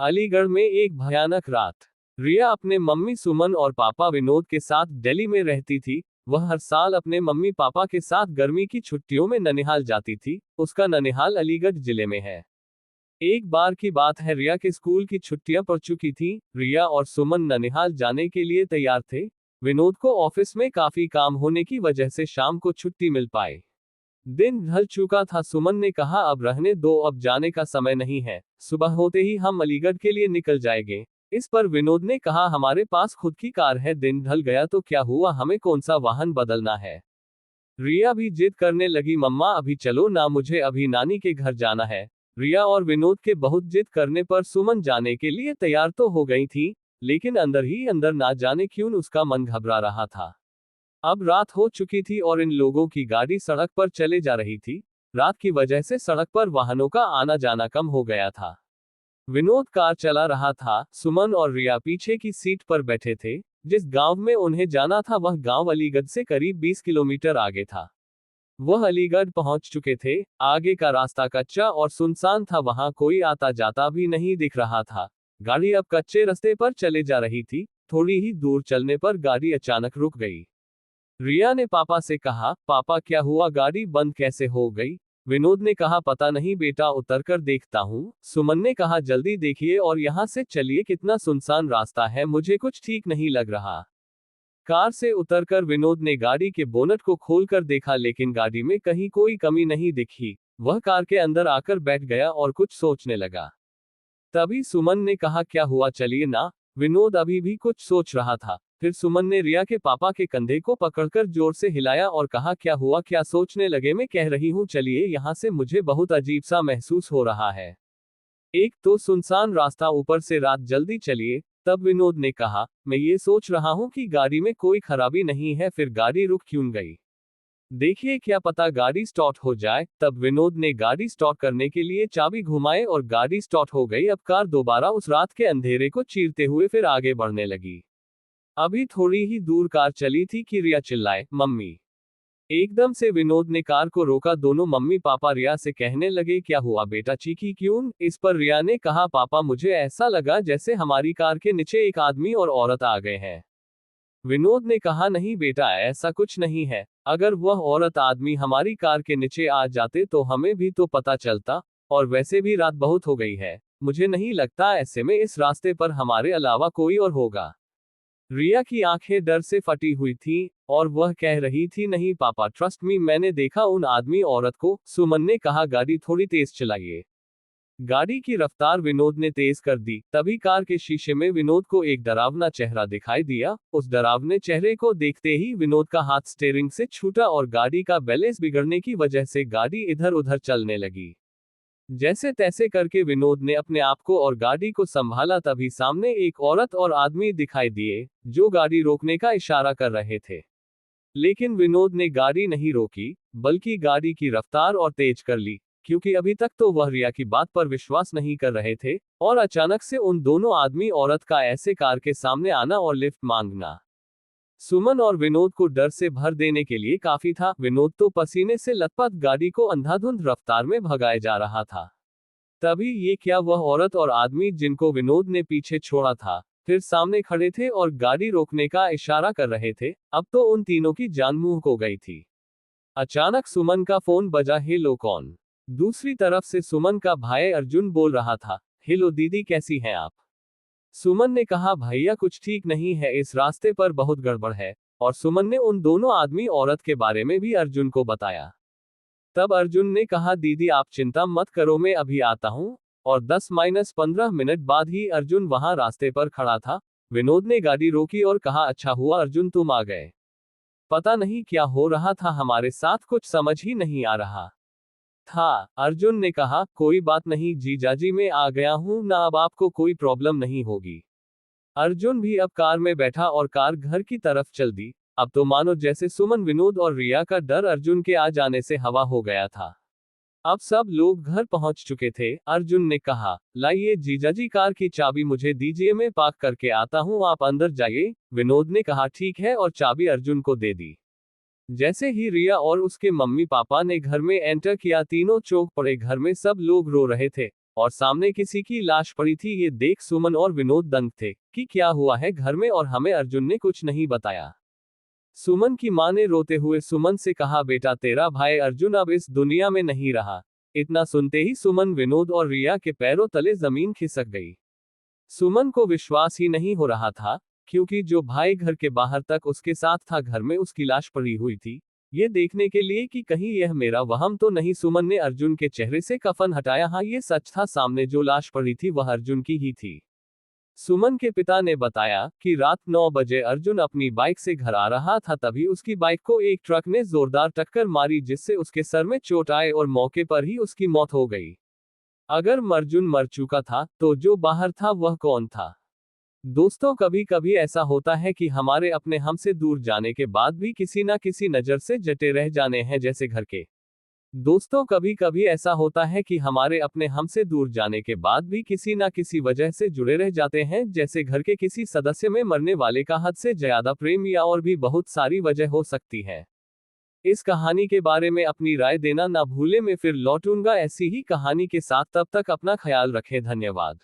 अलीगढ़ में एक भयानक रात। रिया अपने मम्मी सुमन और पापा विनोद के साथ दिल्ली में रहती थी। वह हर साल अपने मम्मी पापा के साथ गर्मी की छुट्टियों में ननिहाल जाती थी। उसका ननिहाल अलीगढ़ जिले में है। एक बार की बात है, रिया के स्कूल की छुट्टियां पड़ चुकी थी। रिया और सुमन ननिहाल जाने के लिए तैयार थे। विनोद को ऑफिस में काफी काम होने की वजह से शाम को छुट्टी मिल पाई। दिन ढल चुका था। सुमन ने कहा, अब रहने दो, अब जाने का समय नहीं है, सुबह होते ही हम अलीगढ़ के लिए निकल जाएंगे। इस पर विनोद ने कहा, हमारे पास खुद की कार है, दिन ढल गया तो क्या हुआ, हमें कौन सा वाहन बदलना है। रिया भी जिद करने लगी, मम्मा अभी चलो ना, मुझे अभी नानी के घर जाना है। रिया और विनोद के बहुत जिद करने पर सुमन जाने के लिए तैयार तो हो गई थी, लेकिन अंदर ही अंदर ना जाने क्यों उसका मन घबरा रहा था। अब रात हो चुकी थी और इन लोगों की गाड़ी सड़क पर चले जा रही थी। रात की वजह से सड़क पर वाहनों का आना जाना कम हो गया था। विनोद कार चला रहा था, सुमन और रिया पीछे की सीट पर बैठे थे। जिस गांव में उन्हें जाना था वह गांव अलीगढ़ से करीब 20 किलोमीटर आगे था। वह अलीगढ़ पहुंच चुके थे। आगे का रास्ता कच्चा और सुनसान था, वहां कोई आता जाता भी नहीं दिख रहा था। गाड़ी अब कच्चे रास्ते पर चले जा रही थी। थोड़ी ही दूर चलने पर गाड़ी अचानक रुक गई। रिया ने पापा से कहा, पापा क्या हुआ, गाड़ी बंद कैसे हो गई। विनोद ने कहा, पता नहीं बेटा, उतरकर देखता हूँ। सुमन ने कहा, जल्दी देखिए और यहाँ से चलिए, कितना सुनसान रास्ता है, मुझे कुछ ठीक नहीं लग रहा। कार से उतरकर विनोद ने गाड़ी के बोनट को खोलकर देखा, लेकिन गाड़ी में कहीं कोई कमी नहीं दिखी। वह कार के अंदर आकर बैठ गया और कुछ सोचने लगा। तभी सुमन ने कहा, क्या हुआ, चलिए ना। विनोद अभी भी कुछ सोच रहा था। फिर सुमन ने रिया के पापा के कंधे को पकड़कर जोर से हिलाया और कहा, क्या हुआ, क्या सोचने लगे, मैं कह रही हूँ चलिए, यहाँ से मुझे बहुत अजीब सा महसूस हो रहा है। एक तो सुनसान रास्ता, ऊपर से रात, जल्दी चलिए। तब विनोद ने कहा, मैं ये सोच रहा हूँ कि गाड़ी में कोई खराबी नहीं है, फिर गाड़ी रुक क्यों गई। देखिए, क्या पता गाड़ी स्टार्ट हो जाए। तब विनोद ने गाड़ी स्टार्ट करने के लिए चाबी घुमाए और गाड़ी स्टार्ट हो गई। अब कार दोबारा उस रात के अंधेरे को चीरते हुए फिर आगे बढ़ने लगी। अभी थोड़ी ही दूर कार चली थी कि रिया चिल्लाए, मम्मी। एकदम से विनोद ने कार को रोका। दोनों मम्मी पापा रिया से कहने लगे, क्या हुआ बेटा, चीखी क्यों। इस पर रिया ने कहा, पापा मुझे ऐसा लगा जैसे हमारी कार के नीचे एक आदमी और औरत आ गए हैं। विनोद ने कहा, नहीं बेटा, ऐसा कुछ नहीं है। अगर वह औरत आदमी हमारी कार के नीचे आ जाते तो हमें भी तो पता चलता, और वैसे भी रात बहुत हो गई है, मुझे नहीं लगता ऐसे में इस रास्ते पर हमारे अलावा कोई और होगा। रिया की आंखें डर से फटी हुई थीं, और वह कह रही थी, नहीं पापा, ट्रस्ट मी, मैंने देखा उन आदमी औरत को। सुमन ने कहा, गाड़ी थोड़ी तेज चलाइए। गाड़ी की रफ्तार विनोद ने तेज कर दी। तभी कार के शीशे में विनोद को एक डरावना चेहरा दिखाई दिया। उस डरावने चेहरे को देखते ही विनोद का हाथ स्टीयरिंग से छूटा और गाड़ी का बैलेंस बिगड़ने की वजह से गाड़ी इधर उधर चलने लगी। जैसे तैसे करके विनोद ने अपने आप को और गाड़ी को संभाला। तभी सामने एक औरत और आदमी दिखाई दिए, जो गाड़ी रोकने का इशारा कर रहे थे। लेकिन विनोद ने गाड़ी नहीं रोकी, बल्कि गाड़ी की रफ्तार और तेज कर ली, क्योंकि अभी तक तो वह रिया की बात पर विश्वास नहीं कर रहे थे। और अचानक से उन दोनों आदमी औरत का ऐसे कार के सामने आना और लिफ्ट मांगना सुमन और विनोद को डर से भर देने के लिए काफी था। विनोद तो पसीने से लथपथ गाड़ी को अंधाधुंध रफ्तार में भगाए जा रहा था। तभी ये क्या, वह औरत और आदमी जिनको विनोद ने पीछे छोड़ा था, फिर सामने खड़े थे और गाड़ी रोकने का इशारा कर रहे थे। अब तो उन तीनों की जान मुंह को गई थी। अचानक सुमन का फोन बजा। हेलो, कौन। दूसरी तरफ से सुमन का भाई अर्जुन बोल रहा था। हेलो दीदी, कैसी हैं आप। सुमन ने कहा, भैया कुछ ठीक नहीं है, इस रास्ते पर बहुत गड़बड़ है। और सुमन ने उन दोनों आदमी औरत के बारे में भी अर्जुन को बताया। तब अर्जुन ने कहा, दीदी आप चिंता मत करो, मैं अभी आता हूँ। और 10-15 मिनट बाद ही अर्जुन वहां रास्ते पर खड़ा था। विनोद ने गाड़ी रोकी और कहा, अच्छा हुआ अर्जुन तुम आ गए। पता नहीं क्या हो रहा था हमारे साथ, कुछ समझ ही नहीं आ रहा था। अर्जुन ने कहा, कोई बात नहीं जीजाजी, मैं आ गया हूं ना, अब आपको कोई प्रॉब्लम नहीं होगी। अर्जुन भी अब कार में बैठा और कार घर की तरफ चल दी। अब तो मानो जैसे सुमन, विनोद और रिया का डर अर्जुन के आ जाने से हवा हो गया था। अब सब लोग घर पहुंच चुके थे। अर्जुन ने कहा, लाइए जीजाजी, कार की चाबी मुझे दीजिए, मैं पार्क करके आता हूं, आप अंदर जाइए। विनोद ने कहा, ठीक है, और चाबी अर्जुन को दे दी। जैसे ही रिया और उसके मम्मी पापा ने घर में एंटर किया, तीनों चौंक पड़े। घर में सब लोग रो रहे थे। और सामने किसी की लाश पड़ी थी। ये देख सुमन और विनोद दंग थे कि क्या हुआ है घर में, और हमें अर्जुन ने कुछ नहीं बताया। सुमन की मां ने रोते हुए सुमन से कहा, बेटा तेरा भाई अर्जुन अब इस दुनिया में नहीं रहा। इतना सुनते ही सुमन, विनोद और रिया के पैरों तले जमीन खिसक गई। सुमन को विश्वास ही नहीं हो रहा था, क्योंकि जो भाई घर के बाहर तक उसके साथ था, घर में उसकी लाश पड़ी हुई थी, ये देखने के लिए कि कहीं यह मेरा वहम तो नहीं। सुमन ने अर्जुन के चेहरे से कफन हटाया। हाँ, ये सच था, सामने जो लाश पड़ी थी वह अर्जुन की ही थी। सुमन के पिता ने बताया कि रात 9 बजे अर्जुन अपनी बाइक से घर आ रहा था, तभी उसकी बाइक को एक ट्रक ने जोरदार टक्कर मारी, जिससे उसके सर में चोट आए और मौके पर ही उसकी मौत हो गई। अगर अर्जुन मर चुका था तो जो बाहर था वह कौन था? दोस्तों, कभी कभी ऐसा होता है कि हमारे अपने हमसे दूर जाने के बाद भी किसी ना किसी नजर से जटे रह जाने हैं, जैसे घर के। दोस्तों, कभी कभी ऐसा होता है कि हमारे अपने हमसे दूर जाने के बाद भी किसी ना किसी वजह से जुड़े रह जाते हैं, जैसे घर के किसी सदस्य में मरने वाले का हद से ज्यादा प्रेम, या और भी बहुत सारी वजह हो सकती है। इस कहानी के बारे में अपनी राय देना ना भूलें। मैं फिर लौटूंगा ऐसी ही कहानी के साथ, तब तक अपना ख्याल रखें। धन्यवाद।